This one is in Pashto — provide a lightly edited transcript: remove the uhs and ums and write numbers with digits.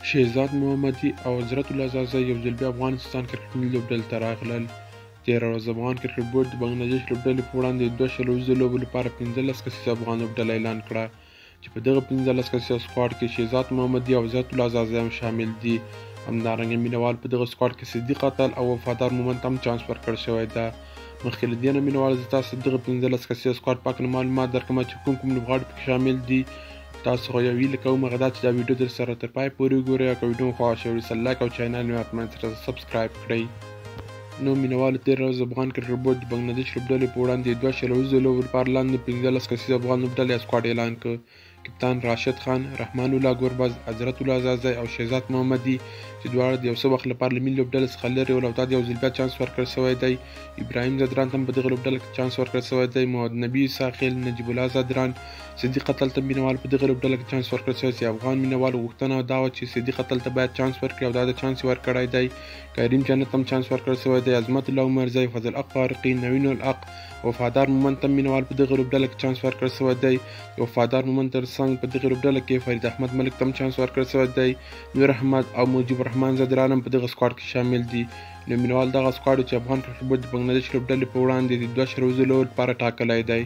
شهزاد محمدي او حضرت الله زازا یو ځل بیا افغانستان کرکټ ملي لوبډلې ته راغلل. تېره ورځ افغان کرکټ بورډ د بنګلادیش لوبډلې په وړاندې د 2 شلویزو لوبو لپاره 15 کسیزه افغان لوبډله اعلان کړه چې په دغه 15 کسیزه سکواډ کې شهزاد محمدي او حضرت الله زازا هم شامل دي. همدارنګه مینوال په دغه سکواډ کې صدیق اتل او وفادار مومند ته هم چانس ورکړل شوی ده. مخکې له دې نه مینوال زه تاسو دغه 15 کسیزه سکواډ په هکله معلومات درکوم چې کوم لوبغاړي پکې شامل دي. تاسو خو یو هیله کوم هغه دا چې دا ویډیو در سره تر پای پورې وګورئ او که ویډیو مو خوښه شوې سره لایک او چینل مې حتما سره سبسکرایب کړئ. نو مینوالو تېره ورځ افغان کرکټ بورډ د بنګلادیش لوبډلې په وړاندې 2 شلویزو لوبو لپاره لاندې 15 کسیزه افغان لوبډلې سکواډ اعلان کړ. کپتان راشد خان، رحمان الله ګوربز، حضرت الله زازا او شهزاد محمدي چې دواړه د یو څه وخت لپاره له ملي لوبډلې څخه لرې ول او تا د یو ځل بیا چانس ورکړل شوی دی. ابراهیم ځدران ته هم په دغه لوبډله کې چانس ورکړل شوی دی. محمد نبي ساخیل، نجیب الله ځدران، صدیق اتل ته مینوال په دغه لوبډله کې چانس ورکړل شوی چې افغان مینوال غوښتنه دا وه چې صدیق اتل ته باید چانس ورکړي او دا د چانس یې ورکړی دی. کریم جنت ته هم چانس ورکړل شوی دی. عظمت الله عمرزی، فضل الحق فارقي، نوین الحق، وفادار مومند ته مینوال په دغه لوبډله کې چانس ورکړل شوی دی. وفادار مومند تر څنګ په دغه لوبډله کې فرید احمد ملک ته هم چانس ورکړل شوی دی. نور احمد او مجيب الرحمن ځدران هم په دغه سکواډ کې شامل دي. نو مینوال دغه سکواډ چې افغان کرکټ بورډ د بنګلادیش لوبډلې په وړاندې د 2 شلویزو لوبو لپاره ټاکلی دی.